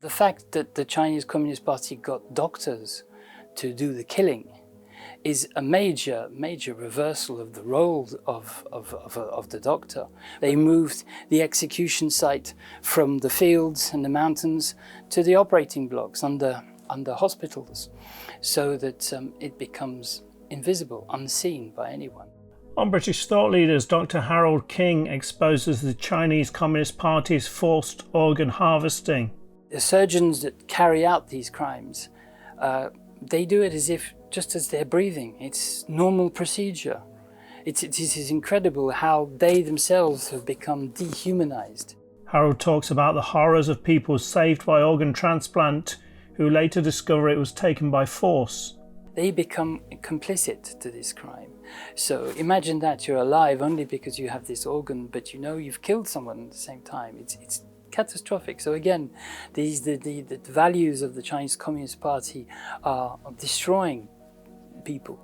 The fact that the Chinese Communist Party got doctors to do the killing is a major reversal of the role of the doctor. They moved the execution site from the fields and the mountains to the operating blocks under hospitals, so that it becomes invisible, unseen by anyone. On British Thought Leaders, Dr. Harold King exposes the Chinese Communist Party's forced organ harvesting. The surgeons that carry out these crimes, they do it just as they're breathing. It's normal procedure. It is incredible how they themselves have become dehumanized. Harold talks about the horrors of people saved by organ transplant who later discover it was taken by force. They become complicit to this crime. So imagine that you're alive only because you have this organ, but you know you've killed someone at the same time. It's catastrophic. So again, the values of the Chinese Communist Party are destroying people.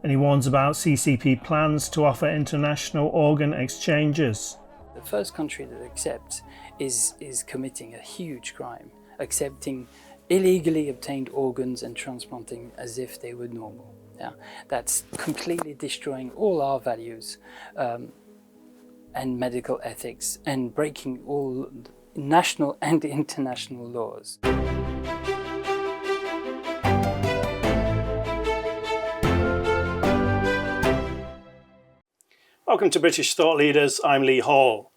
And he warns about CCP plans to offer international organ exchanges. The first country that accepts is committing a huge crime, accepting illegally obtained organs and transplanting as if they were normal. Yeah, that's completely destroying all our values and medical ethics, and breaking all national and international laws. Welcome to British Thought Leaders. I'm Lee Hall.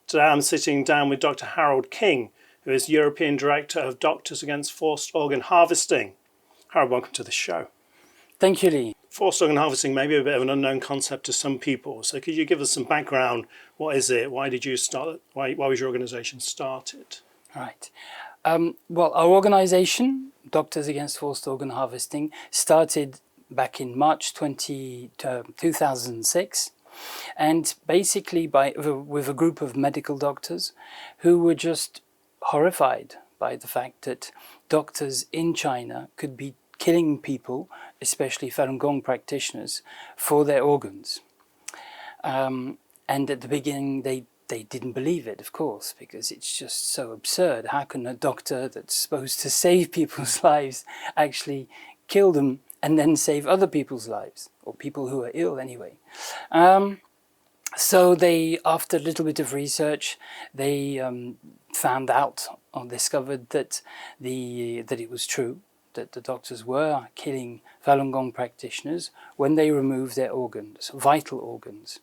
Today I'm sitting down with Dr. Harold King, who is European Director of Doctors Against Forced Organ Harvesting. Harold, welcome to the show. Thank you, Lee. Forced organ harvesting may be a bit of an unknown concept to some people, so could you give us some background? What is it? Why did you start? Why was your organisation started? Right. Well, our organisation, Doctors Against Forced Organ Harvesting, started back in March 2006, and basically with a group of medical doctors who were just horrified by the fact that doctors in China could be killing people, especially Falun Gong practitioners, for their organs. And at the beginning they didn't believe it, of course, because it's just so absurd. How can a doctor that's supposed to save people's lives actually kill them and then save other people's lives, or people who are ill anyway? So they, after a little bit of research, they found out or discovered that it was true, that the doctors were killing Falun Gong practitioners when they removed their organs, vital organs.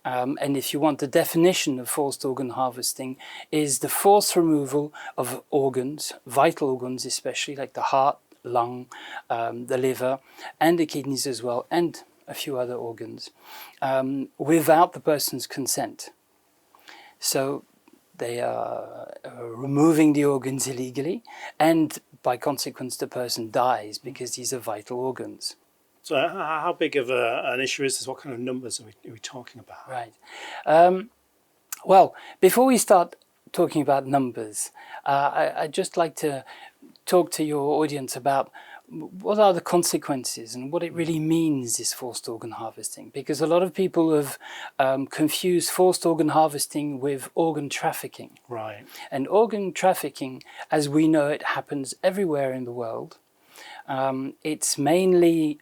And if you want, the definition of forced organ harvesting is the forced removal of organs, vital organs especially, like the heart, lung, the liver, and the kidneys as well, and a few other organs, without the person's consent. So they are removing the organs illegally, and by consequence the person dies because these are vital organs. So how big of an issue is this? What kind of numbers are we talking about? Right. Well, before we start talking about numbers, I'd just like to talk to your audience about what are the consequences and what it really means, this forced organ harvesting, because a lot of people have confused forced organ harvesting with organ trafficking. Right. And organ trafficking, as we know it, happens everywhere in the world. It's mainly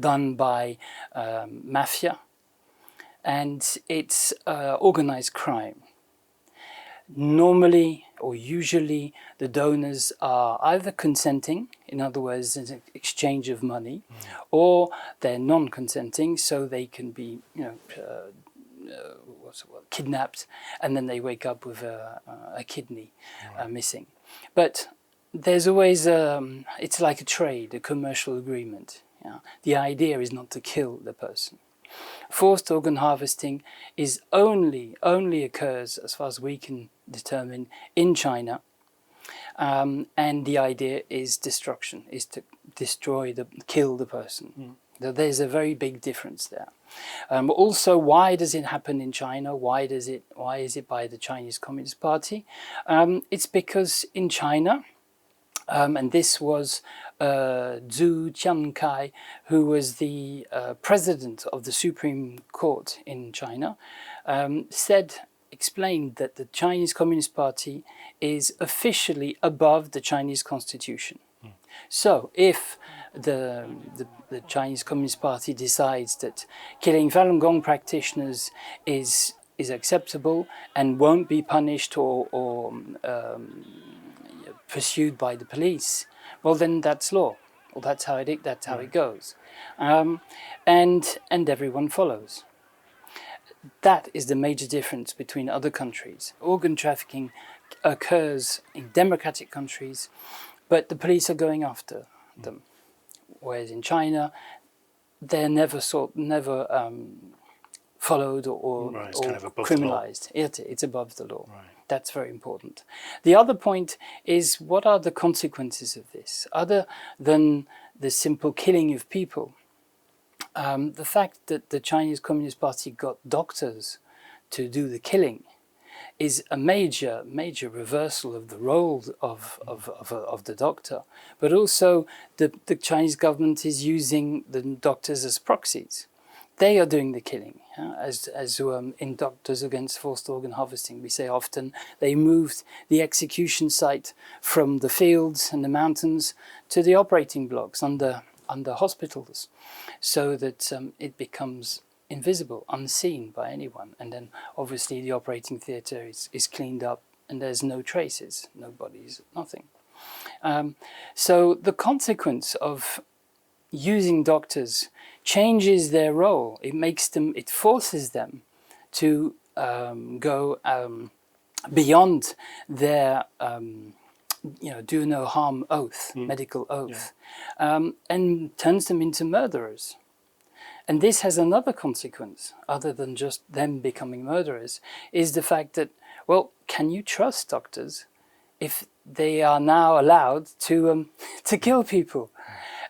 done by mafia, and it's organized crime. Normally or usually the donors are either consenting, in other words, an exchange of money, or they're non-consenting, so they can be, kidnapped, and then they wake up with a kidney missing. But there's always it's like a trade, a commercial agreement. Yeah? The idea is not to kill the person. Forced organ harvesting is only occurs, as far as we can determine, in China, and the idea is destruction, is to kill the person. There's a very big difference there. Also, why does it happen in China? Why is it by the Chinese Communist Party? It's because in China, and this was Zhu Tiankai, who was the president of the Supreme Court in China, explained that the Chinese Communist Party is officially above the Chinese constitution. So if the Chinese Communist Party decides that killing Falun Gong practitioners is acceptable and won't be punished or pursued by the police, well then that's law. Well, that's how it goes, and everyone follows. That is the major difference between other countries. Organ trafficking occurs in democratic countries, but the police are going after them. Whereas in China, they're never followed or It's kind of above criminalized. the law. It's above the law. Right. That's very important. The other point is, what are the consequences of this, other than the simple killing of people? The fact that the Chinese Communist Party got doctors to do the killing is a major reversal of the role of the doctor. But also the Chinese government is using the doctors as proxies. They are doing the killing. As in Doctors Against Forced Organ Harvesting, we say often they moved the execution site from the fields and the mountains to the operating blocks under hospitals, so that it becomes invisible, unseen by anyone. And then obviously the operating theatre is cleaned up and there's no traces, no bodies, nothing. So the consequence of using doctors changes their role. It forces them to go beyond their do no harm oath, medical oath, and turns them into murderers. And this has another consequence, other than just them becoming murderers, is the fact that, well, can you trust doctors if they are now allowed to kill people?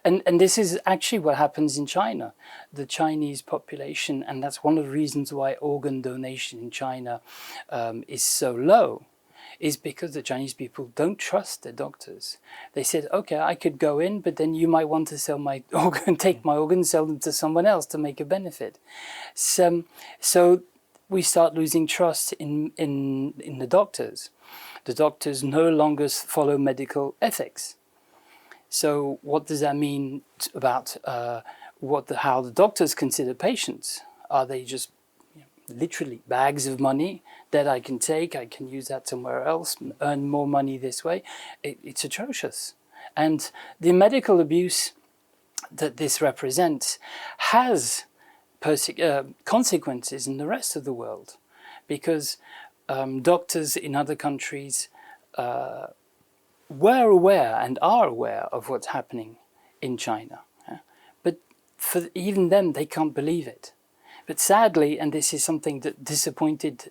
And this is actually what happens in China. The Chinese population, and that's one of the reasons why organ donation in China is so low, is because the Chinese people don't trust their doctors. They said, okay, I could go in, but then you might want to sell my organ, take my organs, sell them to someone else to make a benefit. So we start losing trust in the doctors. The doctors no longer follow medical ethics. So what does that mean about how the doctors consider patients? Are they just literally bags of money that I can take, I can use that somewhere else, earn more money this way? It's atrocious. And the medical abuse that this represents has consequences in the rest of the world, because doctors in other countries were aware and are aware of what's happening in China. But for even them, they can't believe it. But sadly, and this is something that disappointed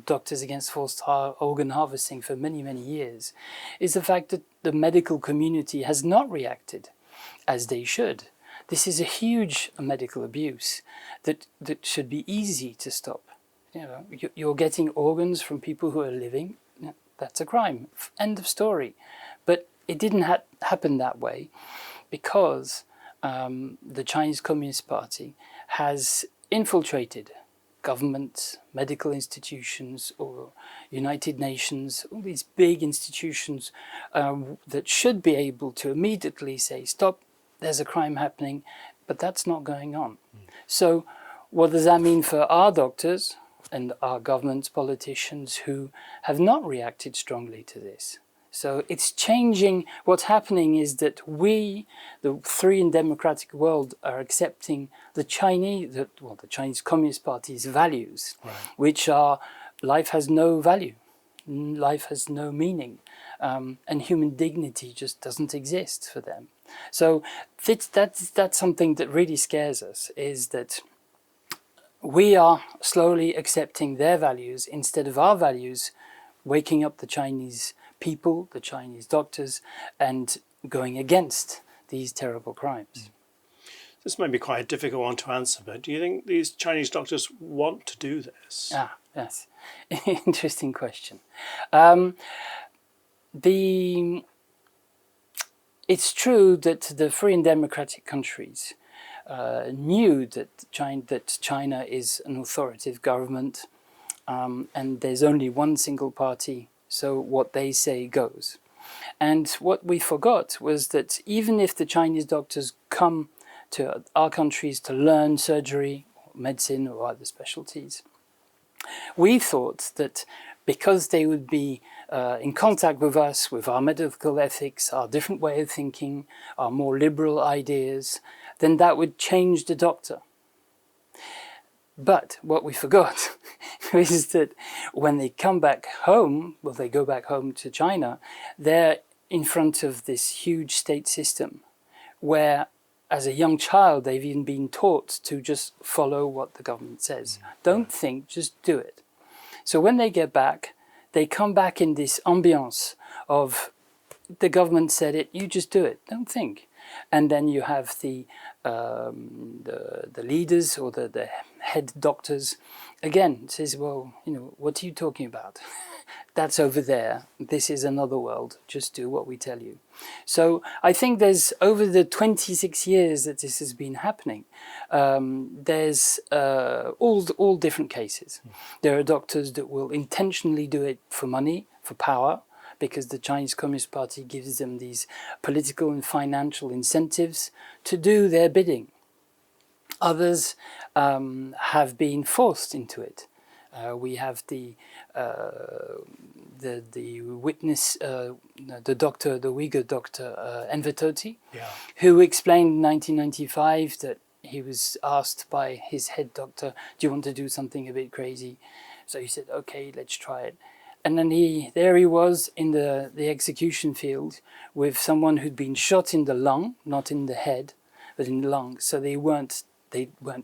Doctors Against Forced Organ Harvesting for many, many years, is the fact that the medical community has not reacted as they should. This is a huge medical abuse that should be easy to stop. You're getting organs from people who are living. That's a crime. End of story. But it didn't happen that way, because the Chinese Communist Party has infiltrated governments, medical institutions, or United Nations, all these big institutions that should be able to immediately say, stop, there's a crime happening, but that's not going on. So what does that mean for our doctors and our governments, politicians who have not reacted strongly to this? So it's changing. What's happening is that we, the free and democratic world, are accepting the Chinese Communist Party's values, right, which are life has no value, life has no meaning, and human dignity just doesn't exist for them. So that's something that really scares us, is that we are slowly accepting their values instead of our values, waking up the Chinese people, the Chinese doctors, and going against these terrible crimes. This may be quite a difficult one to answer, but do you think these Chinese doctors want to do this? Yes. Interesting question. It's true that the free and democratic countries knew that China is an authoritative government, and there's only one single party So what they say goes. And what we forgot was that even if the Chinese doctors come to our countries to learn surgery, medicine, or other specialties, we thought that because they would be in contact with us, with our medical ethics, our different way of thinking, our more liberal ideas, then that would change the doctor. But what we forgot is that when they come back home, well, they go back home to China, they're in front of this huge state system where, as a young child, they've even been taught to just follow what the government says. Don't think, just do it. So when they get back, they come back in this ambiance of the government said it, you just do it, don't think. And then you have the leaders or the head doctors again says, well, what are you talking about? That's over there. This is another world. Just do what we tell you. So I think there's, over the 26 years that this has been happening, there's all different cases. There are doctors that will intentionally do it for money, for power, because the Chinese Communist Party gives them these political and financial incentives to do their bidding. Others have been forced into it. We have the witness, the doctor, the Uyghur doctor, Enver Tohti, who explained in 1995 that he was asked by his head doctor, do you want to do something a bit crazy? So he said, okay, let's try it. And then there he was in the execution field with someone who'd been shot in the lung, not in the head, but in the lung. So they weren't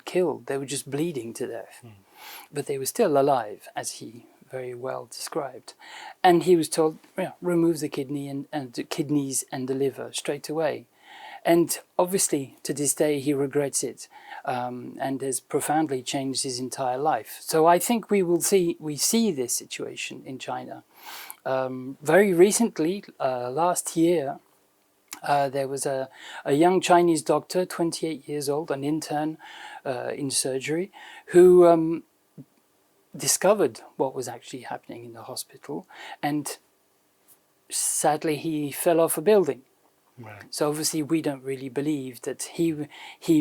killed, they were just bleeding to death. But they were still alive, as he very well described. And he was told, remove the kidney and the kidneys and the liver straight away. And obviously, to this day, he regrets it and has profoundly changed his entire life. So I think we see this situation in China. Very recently, last year, there was a young Chinese doctor, 28 years old, an intern in surgery, who discovered what was actually happening in the hospital, and sadly he fell off a building. Right. So obviously we don't really believe that he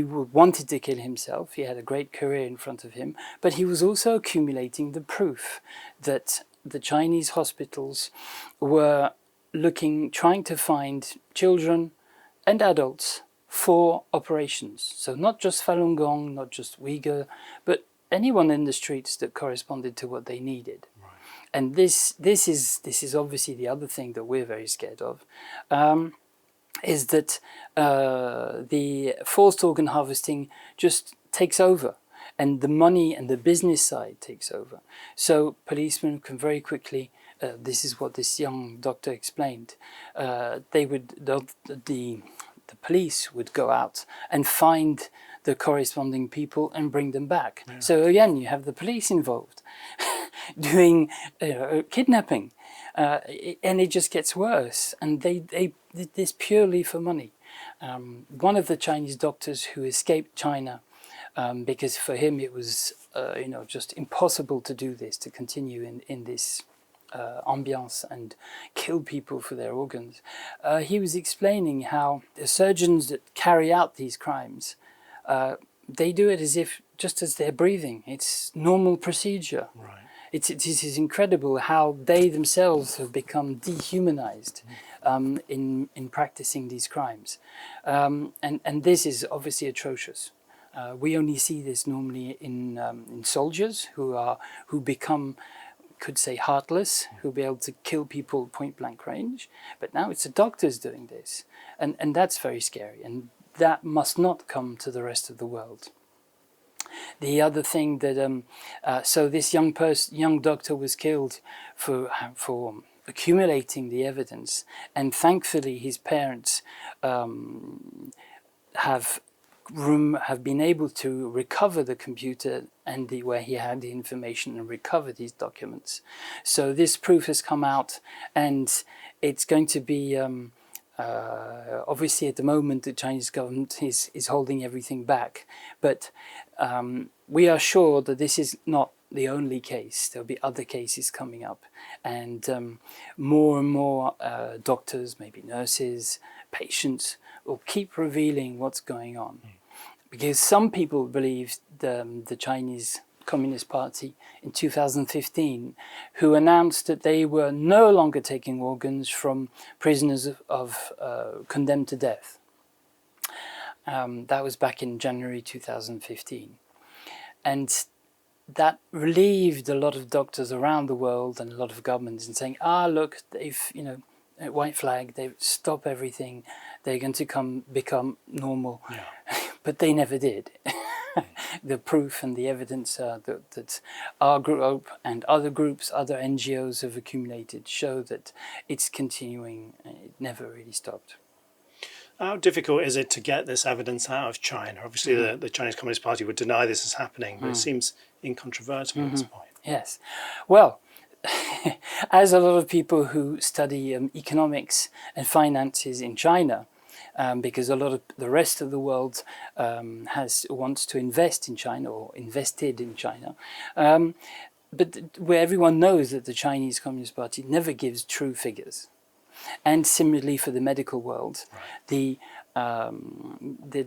wanted to kill himself. He had a great career in front of him, but he was also accumulating the proof that the Chinese hospitals were trying to find children and adults for operations. So not just Falun Gong, not just Uyghur, but anyone in the streets that corresponded to what they needed. Right. And this is obviously the other thing that we're very scared of. Is that the forced organ harvesting just takes over, and the money and the business side takes over. So policemen can very quickly, this is what this young doctor explained, the police would go out and find the corresponding people and bring them back. Yeah. So again, you have the police involved doing kidnapping. And it just gets worse, and they did this purely for money. One of the Chinese doctors who escaped China, because for him it was just impossible to do this, to continue in this ambiance and kill people for their organs. He was explaining how the surgeons that carry out these crimes, they do it just as they're breathing. It's normal procedure. Right. It is incredible how they themselves have become dehumanized in practicing these crimes. And this is obviously atrocious. We only see this normally in soldiers who become, could say, heartless, who'll be able to kill people point blank range. But now it's the doctors doing this. And that's very scary. And that must not come to the rest of the world. The other thing that so this young doctor was killed for accumulating the evidence, and thankfully his parents have been able to recover the computer and where he had the information and recover these documents. So this proof has come out, and it's going to be. Obviously, at the moment, the Chinese government is holding everything back, but we are sure that this is not the only case. There'll be other cases coming up, and more and more doctors, maybe nurses, patients, will keep revealing what's going on. Because some people believe the Chinese Communist Party in 2015, who announced that they were no longer taking organs from prisoners of condemned to death. That was back in January 2015. And that relieved a lot of doctors around the world and a lot of governments in saying, look, they've, white flag, they stop everything, they're going to become normal. Yeah. But they never did. The proof and the evidence that our group and other groups, other NGOs have accumulated show that it's continuing. It never really stopped. How difficult is it to get this evidence out of China? Obviously, the Chinese Communist Party would deny this is happening, but it seems incontrovertible at this point. Yes. Well, as a lot of people who study economics and finances in China, because a lot of the rest of the world wants to invest in China or invested in China, but where everyone knows that the Chinese Communist Party never gives true figures. And similarly for the medical world, the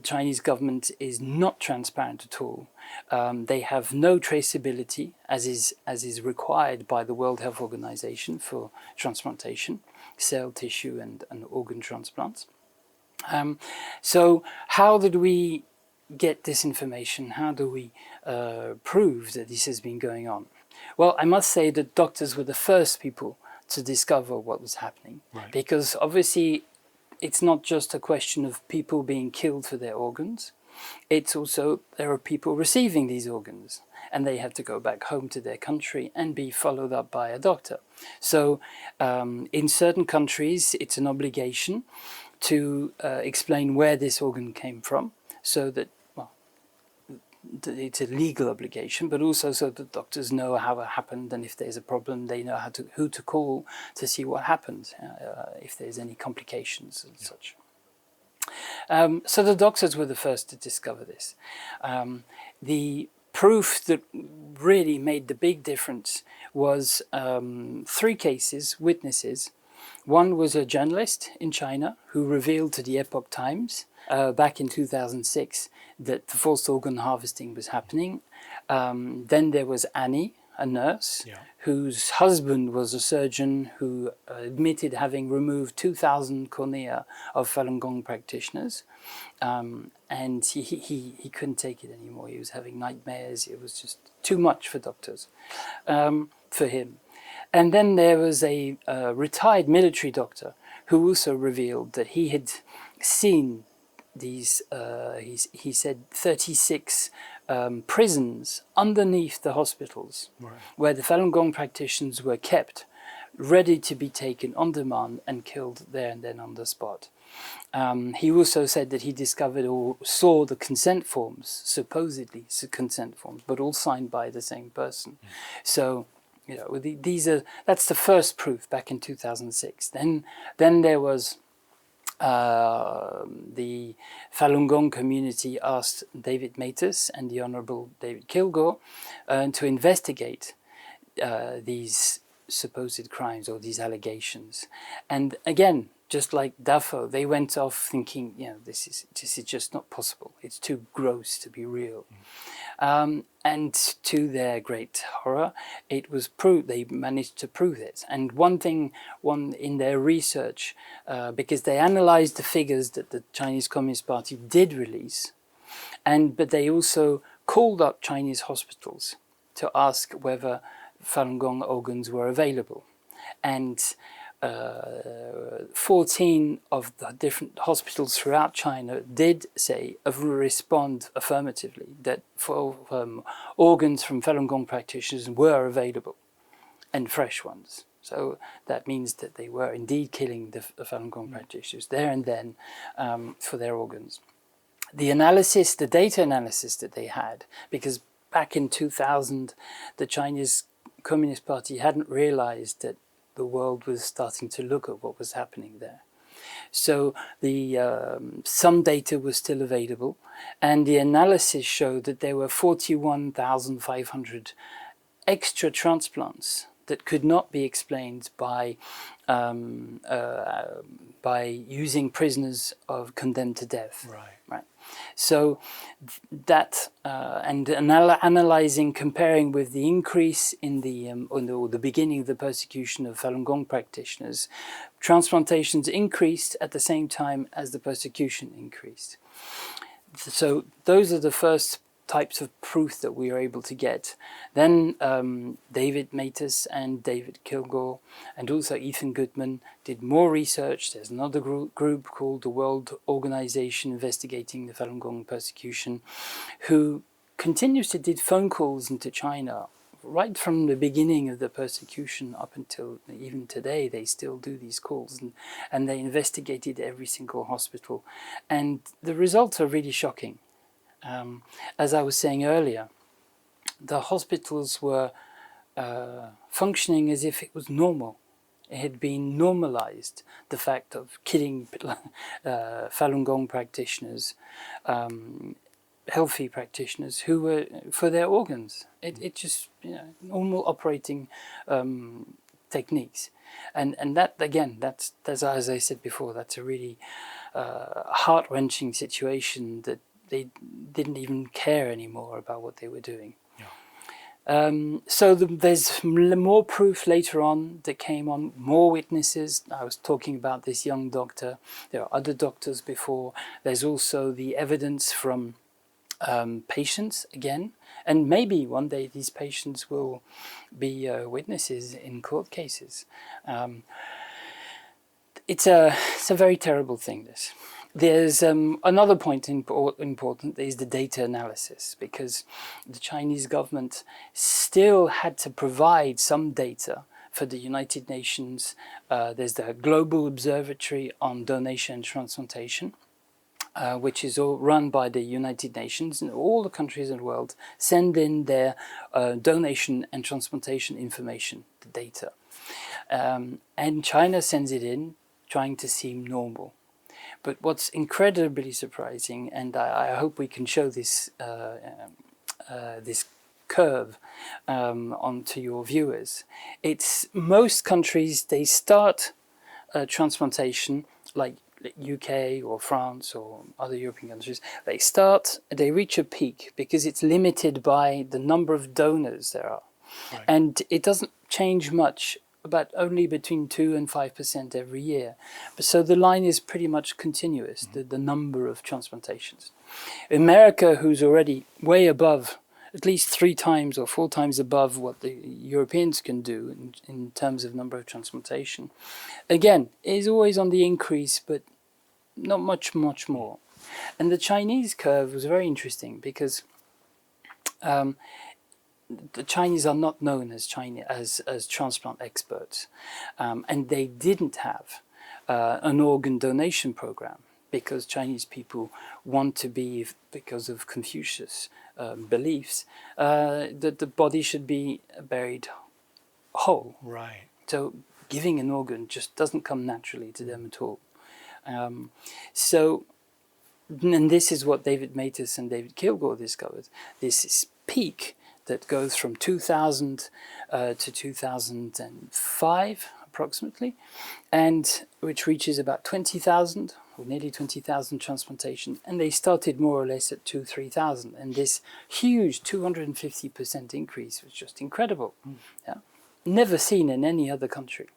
Chinese government is not transparent at all. They have no traceability, as is required by the World Health Organization for transplantation, cell, tissue, and organ transplants. So how did we get this information? How do we prove that this has been going on? Well, I must say that doctors were the first people to discover what was happening, because obviously it's not just a question of people being killed for their organs. It's also there are people receiving these organs, and they have to go back home to their country and be followed up by a doctor. So in certain countries, it's an obligation to explain where this organ came from, so that, well, it's a legal obligation, but also so that doctors know how it happened, and if there's a problem, they know who to call to see what happened, if there's any complications and such. So the doctors were the first to discover this. The proof that really made the big difference was 3 cases, witnesses. One was a journalist in China who revealed to the Epoch Times back in 2006 that the forced organ harvesting was happening. Then there was Annie, a nurse, whose husband was a surgeon who admitted having removed 2,000 cornea of Falun Gong practitioners. And he couldn't take it anymore. He was having nightmares. It was just too much for doctors, for him. And then there was a retired military doctor who also revealed that he had seen these, he said 36 prisons underneath the hospitals, where the Falun Gong practitioners were kept, ready to be taken on demand and killed there and then on the spot. He also said that he discovered or saw the consent forms, supposedly consent forms, but all signed by the same person. So, that's the first proof back in 2006. Then there was the Falun Gong community asked David Matas and the Honourable David Kilgour to investigate these supposed crimes or these allegations. And again, just like Dafo, they went off thinking, this is just not possible. It's too gross to be real. And to their great horror, it was proved. They managed to prove it. And one in their research, because they analyzed the figures that the Chinese Communist Party did release, but they also called up Chinese hospitals to ask whether Falun Gong organs were available. And 14 of the different hospitals throughout China did respond affirmatively that organs from Falun Gong practitioners were available, and fresh ones. So that means that they were indeed killing the Falun Gong practitioners there and then for their organs. The data analysis that they had, because back in 2000, the Chinese Communist Party hadn't realized that the world was starting to look at what was happening there. So some data was still available, and the analysis showed that there were 41,500 extra transplants that could not be explained by using prisoners condemned to death. Right. So that and analyzing, comparing with the increase in or the beginning of the persecution of Falun Gong practitioners, transplantations increased at the same time as the persecution increased. So those are the first types of proof that we are able to get. Then David Matus and David Kilgore and also Ethan Goodman did more research. There's another group called the World Organization Investigating the Falun Gong Persecution, who continuously did phone calls into China right from the beginning of the persecution up until even today. They still do these calls, and they investigated every single hospital, and the results are really shocking. As I was saying earlier, the hospitals were functioning as if it was normal. It had been normalized, the fact of killing Falun Gong practitioners, healthy practitioners who were for their organs. It just, normal operating techniques. And that, again, that's as I said before, that's a really heart-wrenching situation that they didn't even care anymore about what they were doing. So there's more proof later on that came on, more witnesses. I was talking about this young doctor. There are other doctors before. There's also the evidence from patients again. And maybe one day these patients will be witnesses in court cases. It's a very terrible thing, this. There's another point important is the data analysis, because the Chinese government still had to provide some data for the United Nations. There's the Global Observatory on Donation and Transplantation, which is all run by the United Nations, and all the countries in the world send in their donation and transplantation information, the data. And China sends it in, trying to seem normal. But what's incredibly surprising, and I hope we can show this this curve onto your viewers, it's most countries, they start transplantation, like UK or France or other European countries, they reach a peak because it's limited by the number of donors there are. Right. And it doesn't change much, about only between 2 and 5% every year. But so the line is pretty much continuous, the number of transplantations. America, who's already way above, at least 3 times or 4 times above what the Europeans can do in terms of number of transplantation, again, is always on the increase, but not much more. And the Chinese curve was very interesting because the Chinese are not known as transplant experts, and they didn't have an organ donation program because Chinese people want to be, because of Confucius beliefs, that the body should be buried whole. Right. So giving an organ just doesn't come naturally to them at all. And this is what David Matus and David Kilgore discovered. This is peak that goes from 2000 to 2005 approximately, and which reaches about 20,000 or nearly 20,000 transplantations, and they started more or less at 2,000-3,000, and this huge 250% increase was just incredible. Yeah? Never seen in any other country.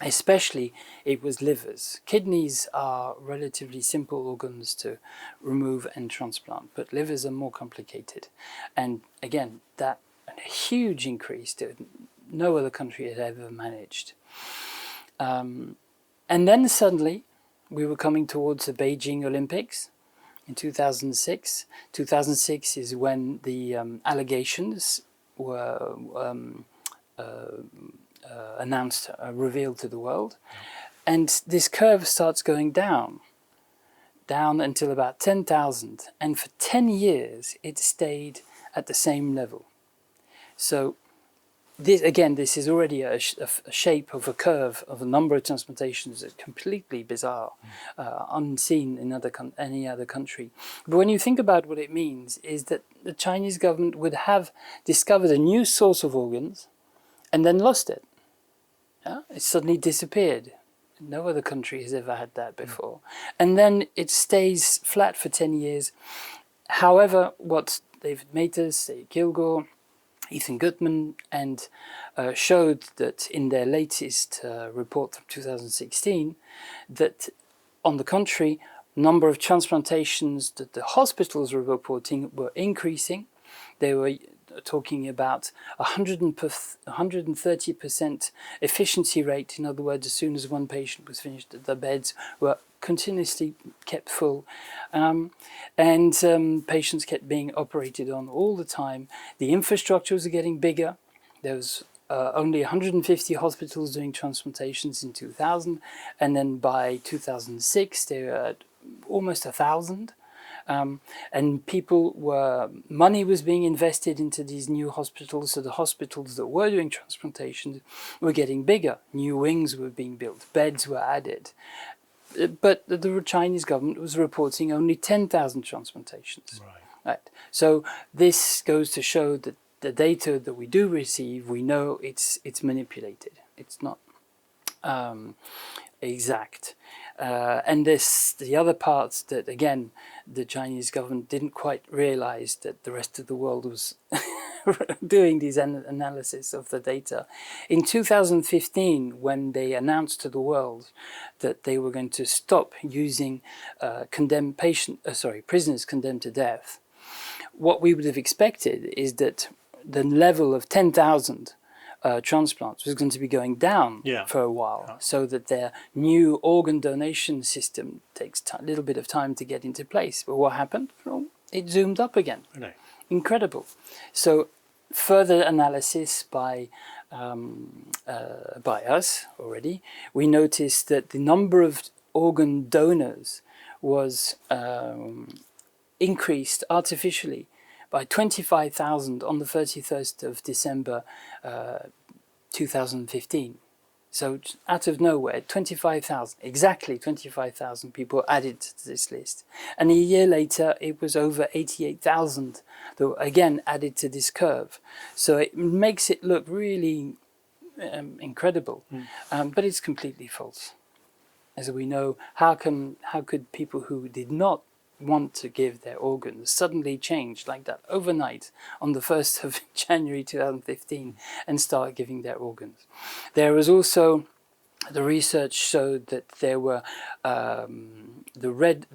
Especially it was livers. Kidneys are relatively simple organs to remove and transplant, but livers are more complicated. And again, that a huge increase that no other country had ever managed. And then suddenly we were coming towards the Beijing Olympics in 2006. 2006 is when the allegations were announced, revealed to the world. And this curve starts going down until about 10,000. And for 10 years, it stayed at the same level. So this is already a shape of a curve of a number of transplantations that's completely bizarre, unseen in any other country. But when you think about what it means, is that the Chinese government would have discovered a new source of organs and then lost it. Yeah? It suddenly disappeared. No other country has ever had that before. And then it stays flat for 10 years. However, what David Maters, Kilgore, Ethan Gutman, and showed that in their latest report from 2016, that on the contrary, number of transplantations that the hospitals were reporting were increasing. They were talking about 130% efficiency rate. In other words, as soon as one patient was finished, the beds were continuously kept full, and patients kept being operated on all the time. The infrastructure was getting bigger. There was only 150 hospitals doing transplantations in 2000, and then by 2006 there were almost 1,000. And money was being invested into these new hospitals, so the hospitals that were doing transplantation were getting bigger. New wings were being built, beds were added. But the Chinese government was reporting only 10,000 transplantations. Right. So this goes to show that the data that we do receive, we know it's manipulated. It's not exact. And the other part that, again, the Chinese government didn't quite realize that the rest of the world was doing these analysis of the data. In 2015, when they announced to the world that they were going to stop using prisoners condemned to death, what we would have expected is that the level of 10,000 transplants was going to be going down for a while, so that their new organ donation system takes a little bit of time to get into place. But what happened? Well, it zoomed up again. Okay. Incredible. So further analysis by us already, we noticed that the number of organ donors was increased artificially by 25,000 on the 31st of December 2015. So out of nowhere, 25,000, exactly 25,000 people added to this list. And a year later, it was over 88,000 that were again added to this curve. So it makes it look really incredible, but it's completely false. As we know, how could people who did not want to give their organs suddenly change like that overnight on the 1st of January 2015 and start giving their organs? There was also, the research showed that there were the Red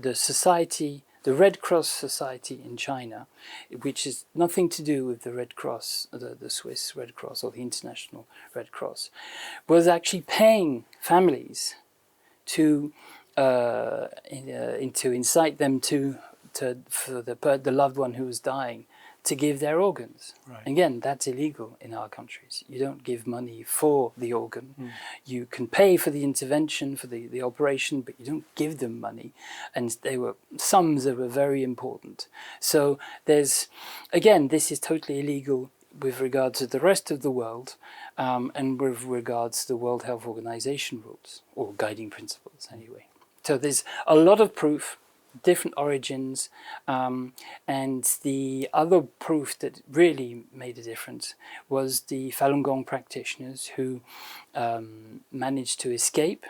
Cross Society in China, which is nothing to do with the Red Cross, the Swiss Red Cross or the International Red Cross, was actually paying families to incite them for the loved one who was dying to give their organs. Right. Again, that's illegal in our countries. You don't give money for the organ. You can pay for the intervention, for the operation, but you don't give them money. And they were sums that were very important. So this is totally illegal with regard to the rest of the world, and with regards to the World Health Organization rules, or guiding principles anyway. So there's a lot of proof, different origins, and the other proof that really made a difference was the Falun Gong practitioners who managed to escape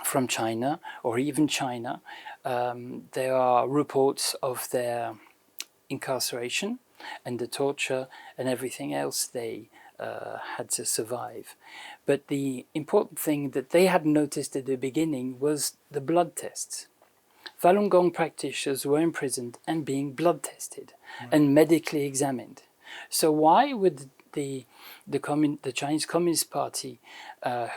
from China, or even China. There are reports of their incarceration and the torture and everything else they had to survive. But the important thing that they had noticed at the beginning was the blood tests. Falun Gong practitioners were imprisoned and being blood tested and medically examined. So why would the Chinese Communist Party,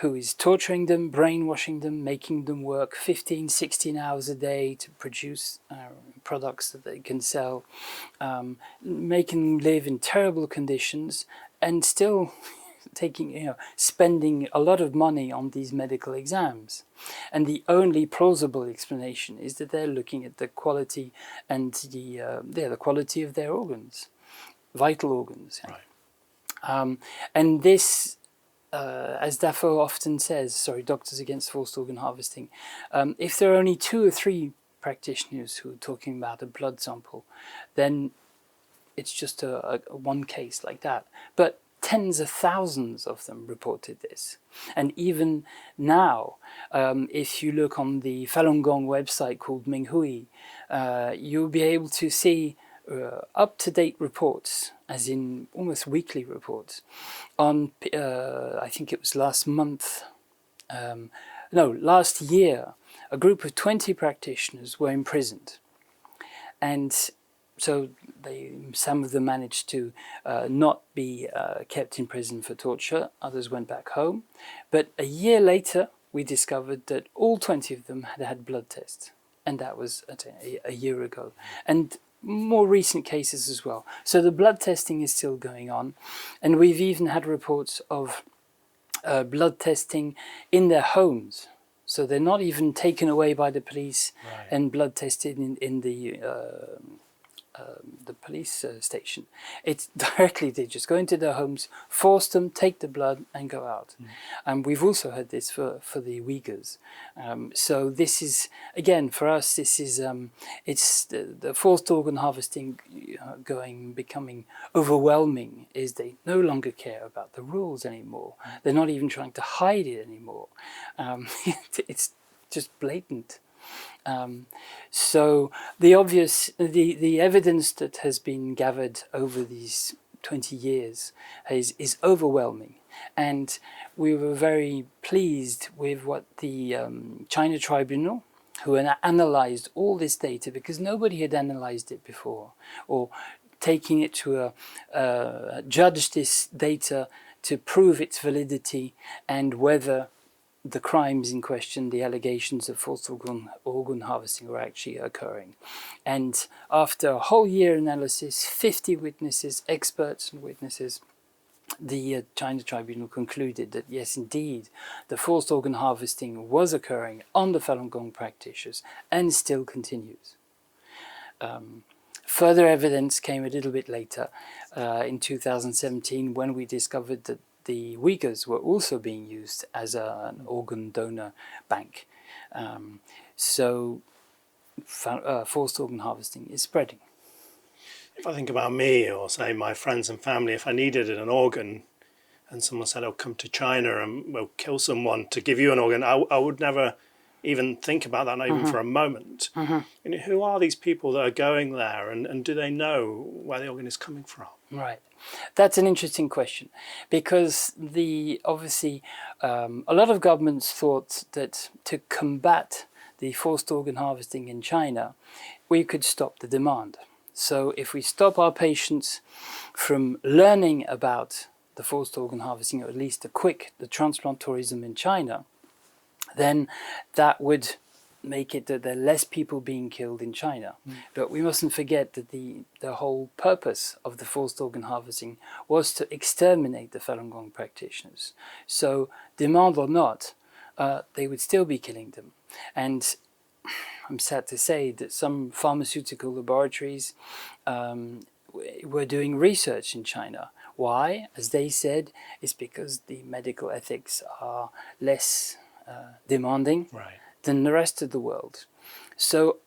who is torturing them, brainwashing them, making them work 15, 16 hours a day to produce products that they can sell, making them live in terrible conditions, and still spending a lot of money on these medical exams? And the only plausible explanation is that they're looking at the quality and the quality of their organs, vital organs. Right. And this, as Dafoe often says, sorry, Doctors Against Forced Organ Harvesting, if there are only 2 or 3 practitioners who are talking about a blood sample, then it's just a one case like that. But tens of thousands of them reported this. And even now, if you look on the Falun Gong website called Minghui, you'll be able to see up-to-date reports, as in almost weekly reports, on, I think it was last year, a group of 20 practitioners were imprisoned. And so some of them managed to not be kept in prison for torture, others went back home. But a year later, we discovered that all 20 of them had had blood tests. And that was a year ago. And more recent cases as well. So the blood testing is still going on. And we've even had reports of blood testing in their homes. So they're not even taken away by the police and blood tested in the police station. It's directly, they just go into their homes, force them, take the blood and go out. And we've also had this for the Uyghurs. So this is, again, for us, this is, it's the forced organ harvesting becoming overwhelming, is they no longer care about the rules anymore. They're not even trying to hide it anymore. It's just blatant. So the evidence that has been gathered over these 20 years is overwhelming, and we were very pleased with what the China Tribunal, who analyzed all this data, because nobody had analyzed it before, or taking it to judge this data to prove its validity and whether the crimes in question, the allegations of forced organ harvesting, were actually occurring. And after a whole year analysis, 50 witnesses, experts and witnesses, the China Tribunal concluded that yes, indeed, the forced organ harvesting was occurring on the Falun Gong practitioners and still continues. Further evidence came a little bit later, in 2017, when we discovered that the Uyghurs were also being used as an organ donor bank. So forced organ harvesting is spreading. If I think about me, or say my friends and family, if I needed an organ and someone said, "Oh, come to China and we'll kill someone to give you an organ," I would never even think about that, not even for a moment. And who are these people that are going there, and do they know where the organ is coming from? Right. That's an interesting question, because obviously a lot of governments thought that to combat the forced organ harvesting in China, we could stop the demand. So if we stop our patients from learning about the forced organ harvesting, or at least the transplant tourism in China, then that would make it that there are less people being killed in China. But we mustn't forget that the whole purpose of the forced organ harvesting was to exterminate the Falun Gong practitioners. So, demand or not, they would still be killing them. And I'm sad to say that some pharmaceutical laboratories were doing research in China. Why? As they said, it's because the medical ethics are less demanding than the rest of the world. So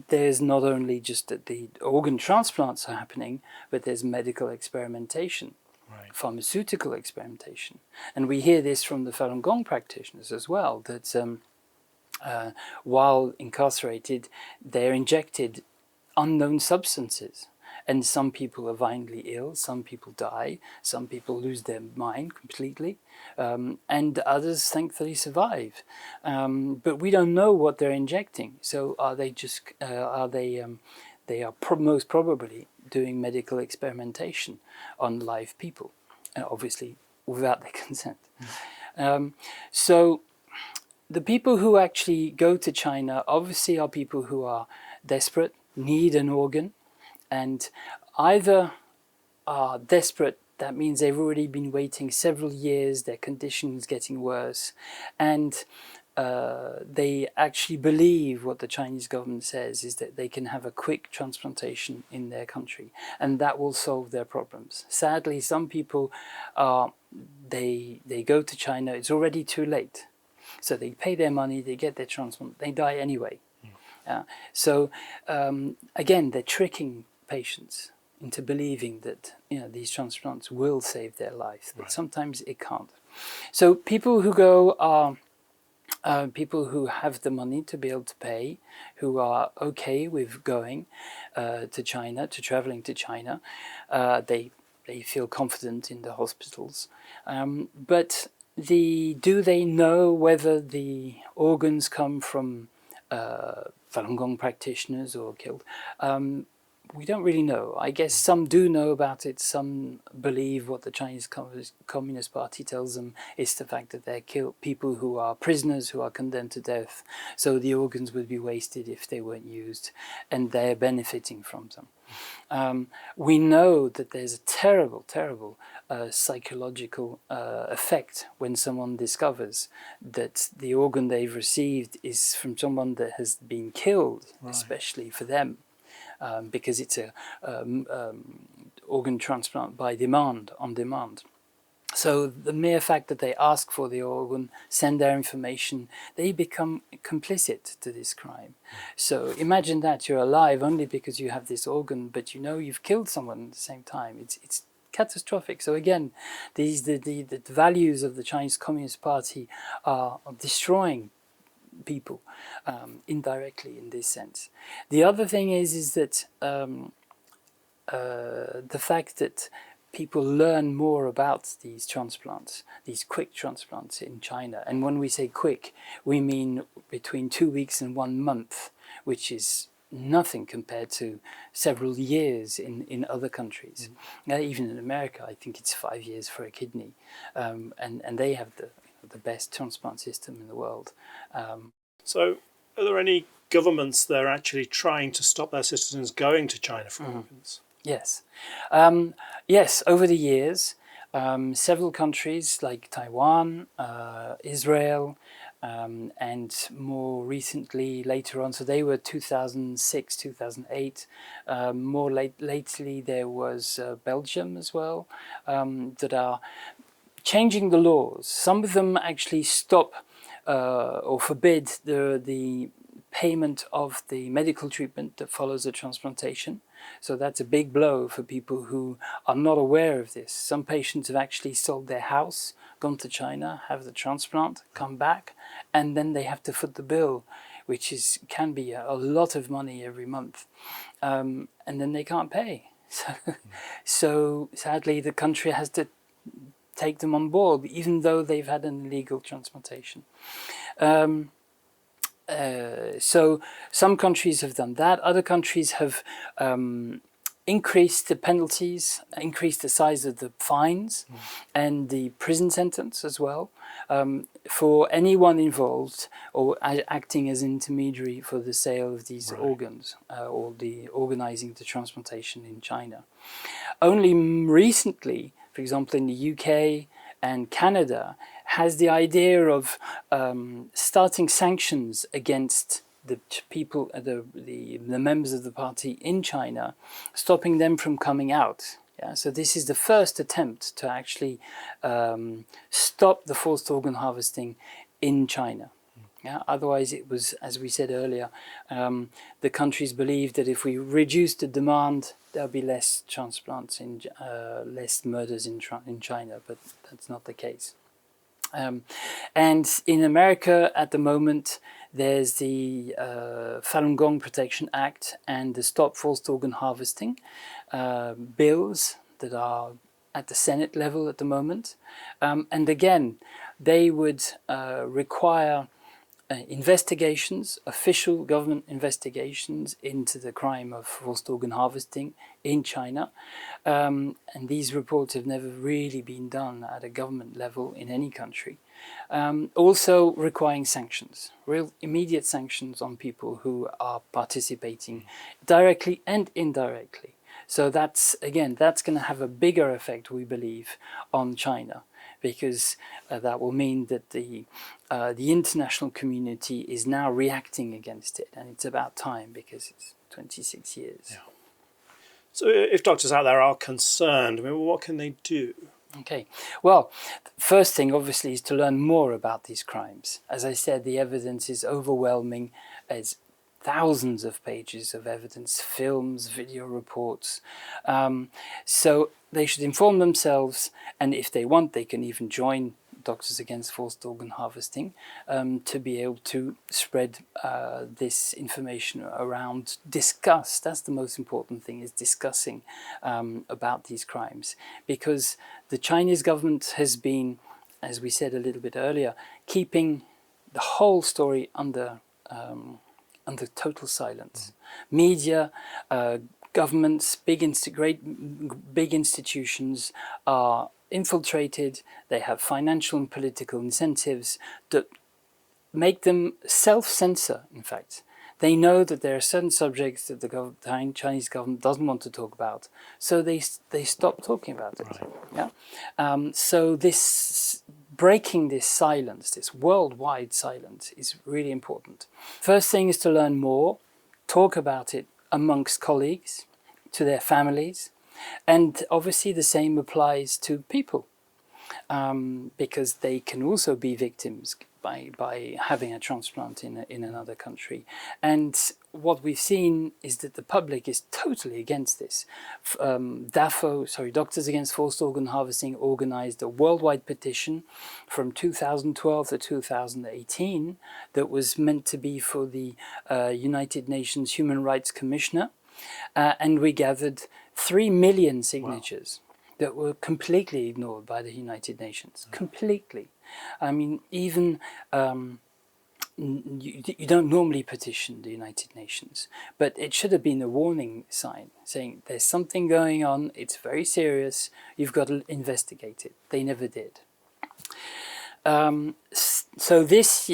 there's not only just that the organ transplants are happening, but there's medical experimentation, pharmaceutical experimentation. And we hear this from the Falun Gong practitioners as well, that while incarcerated, they're injected unknown substances. And some people are violently ill, some people die, some people lose their mind completely, and others thankfully survive. But we don't know what they're injecting. So are they just, they are most probably doing medical experimentation on live people, obviously without their consent. So the people who actually go to China obviously are people who are desperate, need an organ, and either are desperate, that means they've already been waiting several years, their condition is getting worse, and they actually believe what the Chinese government says is that they can have a quick transplantation in their country, and that will solve their problems. Sadly, some people they go to China, it's already too late. So they pay their money, they get their transplant, they die anyway. So again, they're tricking patients into believing that these transplants will save their life, but sometimes it can't. So people who go are people who have the money to be able to pay, who are okay with going to China, to traveling to China. They feel confident in the hospitals, but do they know whether the organs come from Falun Gong practitioners or killed? We don't really know. I guess some do know about it. Some believe what the Chinese Communist Party tells them is the fact that they're people who are prisoners, who are condemned to death. So the organs would be wasted if they weren't used, and they're benefiting from them. We know that there's a terrible, terrible psychological effect when someone discovers that the organ they've received is from someone that has been killed, especially for them. Because it's a organ transplant by demand, on demand. So the mere fact that they ask for the organ, send their information, they become complicit to this crime. So imagine that you're alive only because you have this organ, but you've killed someone at the same time. It's catastrophic. So again, the values of the Chinese Communist Party are destroying people indirectly in this sense. The other thing is that the fact that people learn more about these transplants, these quick transplants in China, and when we say quick, we mean between 2 weeks and 1 month, which is nothing compared to several years in other countries. Even in America, I think it's 5 years for a kidney, and they have the best transplant system in the world. So are there any governments that are actually trying to stop their citizens going to China for organs? Yes. Yes, over the years, several countries like Taiwan, Israel, and more recently, later on, so they were 2006, 2008. More lately, there was Belgium as well, that are changing the laws. Some of them actually stop or forbid the payment of the medical treatment that follows the transplantation. So that's a big blow for people who are not aware of this. Some patients have actually sold their house, gone to China, have the transplant, come back, and then they have to foot the bill, which can be a lot of money every month. And then they can't pay. So sadly, the country has to take them on board, even though they've had an illegal transplantation. So some countries have done that. Other countries have increased the penalties, increased the size of the fines and the prison sentence as well for anyone involved or acting as intermediary for the sale of these organs or the organizing the transplantation in China. Only recently, for example, in the UK and Canada, has the idea of starting sanctions against the people, the members of the party in China, stopping them from coming out. Yeah, so this is the first attempt to actually stop the forced organ harvesting in China. Yeah, otherwise it was, as we said earlier, the countries believed that if we reduce the demand, there'll be less transplants, less murders in China, but that's not the case. And in America at the moment, there's the Falun Gong Protection Act and the Stop Forced Organ Harvesting bills that are at the Senate level at the moment. And again, they would require investigations, official government investigations into the crime of forced organ harvesting in China. And these reports have never really been done at a government level in any country. Also requiring sanctions, real immediate sanctions on people who are participating directly and indirectly. So that's going to have a bigger effect, we believe, on China, because that will mean that the international community is now reacting against it, and it's about time because it's 26 years. Yeah. So if doctors out there are concerned, I mean, what can they do? Okay, well, first thing obviously is to learn more about these crimes. As I said, the evidence is overwhelming. There's thousands of pages of evidence, films, video reports. So they should inform themselves, and if they want, they can even join Doctors Against Forced Organ Harvesting to be able to spread this information around, discuss. That's the most important thing, is discussing about these crimes, because the Chinese government has been, as we said a little bit earlier, keeping the whole story under total silence. Media, governments, big institutions are infiltrated. They have financial and political incentives that make them self-censor, in fact. They know that there are certain subjects that the Chinese government doesn't want to talk about, so they stop talking about it. Right. Yeah. So this breaking this silence, this worldwide silence, is really important. First thing is to learn more, talk about it amongst colleagues, to their families, and obviously the same applies to people, because they can also be victims by having a transplant in another country. And what we've seen is that the public is totally against this. Doctors Against Forced Organ Harvesting organized a worldwide petition from 2012 to 2018 that was meant to be for the United Nations Human Rights Commissioner, and we gathered 3 million signatures. Wow. That were completely ignored by the United Nations. Completely. I mean, even you don't normally petition the United Nations, but it should have been a warning sign saying there's something going on, it's very serious, you've got to investigate it. They never did. So this,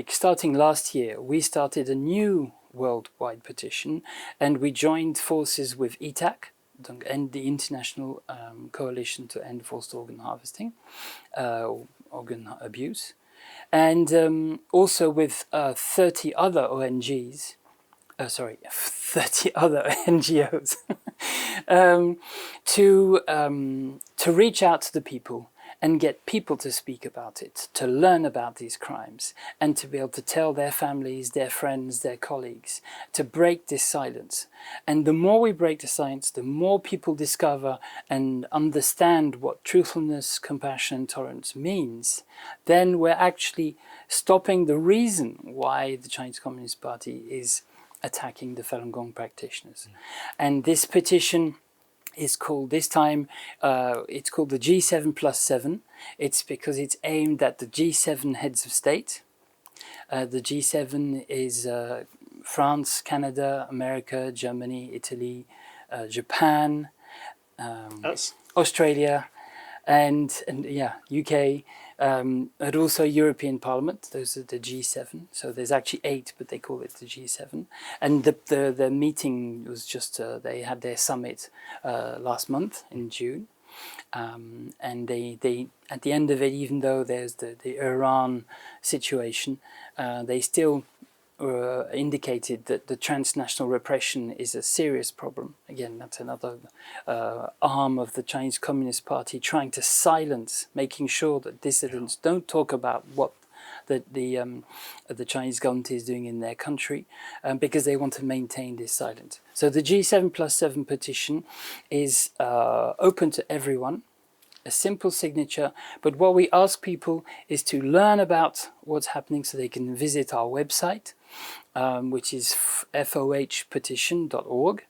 starting last year, we started a new worldwide petition, and we joined forces with ETAC, and the International Coalition to End Forced Organ Harvesting, organ abuse, and also with 30 other ONGs, 30 other NGOs, to reach out to the people and get people to speak about it, to learn about these crimes, and to be able to tell their families, their friends, their colleagues, to break this silence. And the more we break the silence, the more people discover and understand what truthfulness, compassion, and tolerance means, then we're actually stopping the reason why the Chinese Communist Party is attacking the Falun Gong practitioners. And this petition is called, this time, it's called the G7+7. It's because it's aimed at the G7 heads of state. The G7 is France, Canada, America, Germany, Italy, Japan, Australia, and UK, and also European Parliament. Those are the G7. So there's actually 8, but they call it the G7. And the meeting was just, they had their summit last month in June. And they at the end of it, even though there's the Iran situation, they still indicated that the transnational repression is a serious problem. Again, that's another arm of the Chinese Communist Party trying to silence, making sure that dissidents don't talk about what the Chinese government is doing in their country, because they want to maintain this silence. So the G7+7 petition is open to everyone, a simple signature, but what we ask people is to learn about what's happening so they can visit our website, which is fohpetition.org.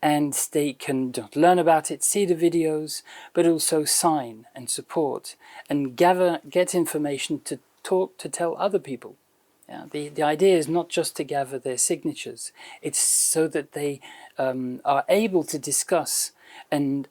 And they can learn about it, see the videos, but also sign and support and get information to tell other people. Yeah, the idea is not just to gather their signatures, it's so that they are able to discuss and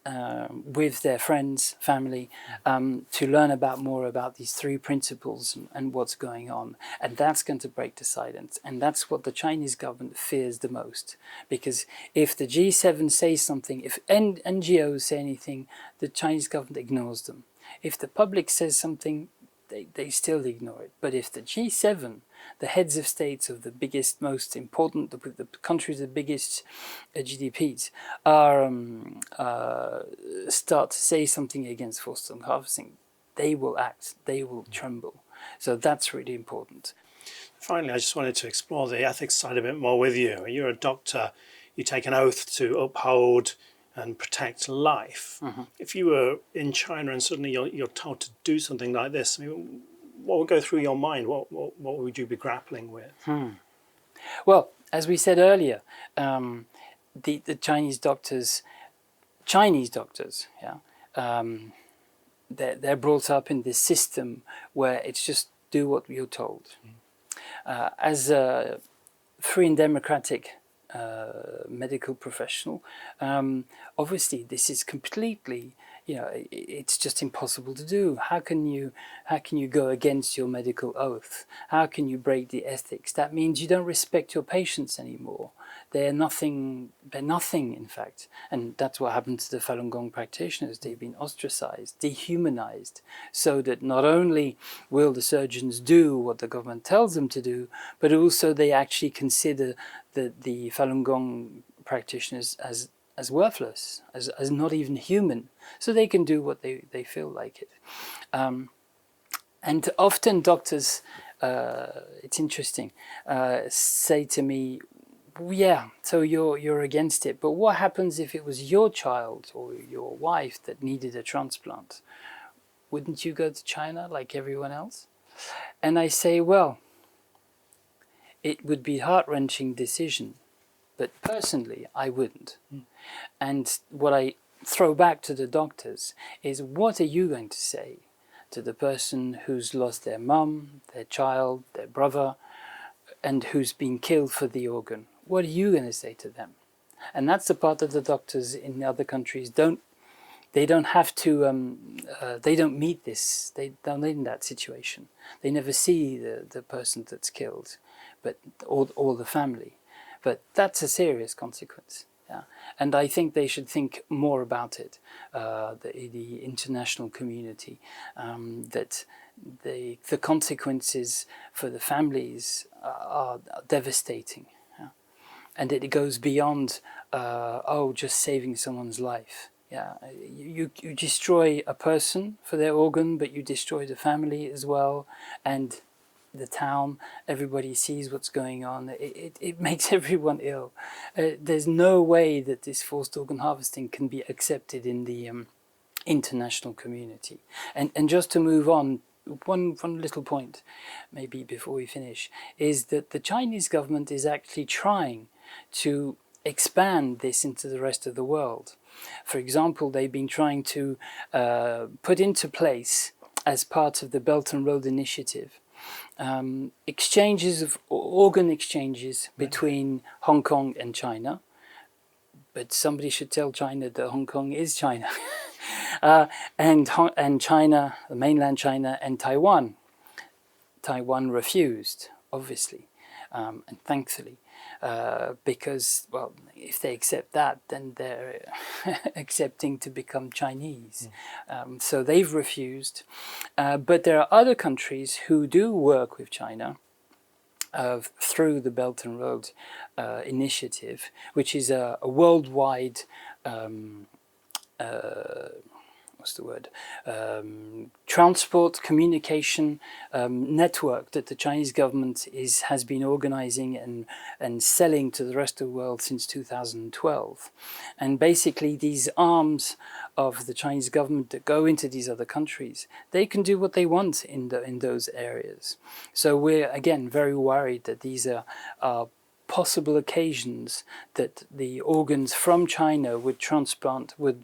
with their friends, family, to learn more about these three principles and what's going on. And that's going to break the silence. And that's what the Chinese government fears the most. Because if the G7 says something, if NGOs say anything, the Chinese government ignores them. If the public says something, they still ignore it. But if the G7, the heads of states of the biggest, most important, the countries with the biggest GDPs, start to say something against forced organ harvesting, they will act, they will tremble. So that's really important. Finally, I just wanted to explore the ethics side a bit more with you. You're a doctor, you take an oath to uphold and protect life. Mm-hmm. If you were in China and suddenly you're told to do something like this, I mean, what would go through your mind? What would you be grappling with? Well, as we said earlier, the Chinese doctors, yeah, they're brought up in this system where it's just do what you're told. As a free and democratic medical professional, obviously this is completely, it's just impossible to do. How can you go against your medical oath? How can you break the ethics? That means you don't respect your patients anymore. They're nothing, in fact. And that's what happened to the Falun Gong practitioners. They've been ostracized, dehumanized, so that not only will the surgeons do what the government tells them to do, but also they actually consider the Falun Gong practitioners as worthless, as not even human. So they can do what they feel like it. And often doctors, it's interesting, say to me, yeah, so you're against it, but what happens if it was your child or your wife that needed a transplant? Wouldn't you go to China like everyone else? And I say, well, it would be a heart-wrenching decision, but personally, I wouldn't. And what I throw back to the doctors is, what are you going to say to the person who's lost their mum, their child, their brother, and who's been killed for the organ? What are you going to say to them? And that's the part that the doctors in other countries don't have to, they don't meet this, they don't in that situation. They never see the person that's killed, but or the family. But that's a serious consequence. Yeah. And I think they should think more about it, the international community, that the consequences for the families are devastating. Yeah. And it goes beyond, just saving someone's life. Yeah, you destroy a person for their organ, but you destroy the family as well, and the town. Everybody sees what's going on. It makes everyone ill. There's no way that this forced organ harvesting can be accepted in the international community. And just to move on, one little point, maybe before we finish, is that the Chinese government is actually trying to expand this into the rest of the world. For example, they've been trying to put into place, as part of the Belt and Road Initiative, exchanges of organ exchanges between Hong Kong and China. But somebody should tell China that Hong Kong is China. and China, the mainland China, and Taiwan. Taiwan refused, obviously, and thankfully. Because, well, if they accept that, then they're accepting to become Chinese. So they've refused. But there are other countries who do work with China through the Belt and Road Initiative, which is a worldwide transport communication network that the Chinese government has been organizing and selling to the rest of the world since 2012. And basically these arms of the Chinese government that go into these other countries, they can do what they want in those areas. So we're, again, very worried that these are possible occasions that the organs from China would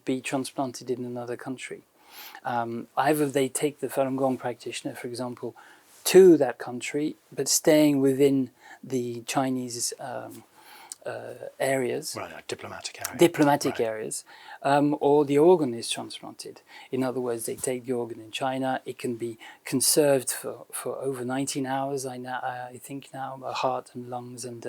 be transplanted in another country. Either they take the Falun Gong practitioner, for example, to that country, but staying within the Chinese areas, Right, a diplomatic area. diplomatic Right. areas, or the organ is transplanted. In other words, they take the organ in China. It can be conserved for over 19 hours. I think now, heart and lungs and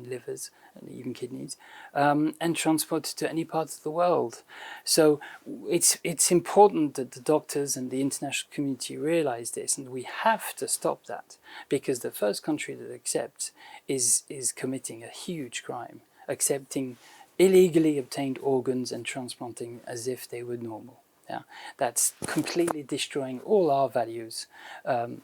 livers and even kidneys, and transported to any part of the world. So it's important that the doctors and the international community realize this, and we have to stop that, because the first country that accepts is committing a huge crime, accepting illegally obtained organs and transplanting as if they were normal. Yeah, that's completely destroying all our values and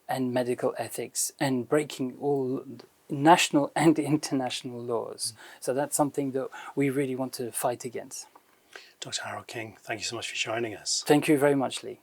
medical ethics, and breaking all national and international laws. So that's something that we really want to fight against. Dr. Harold King, thank you so much for joining us. Thank you very much, Lee.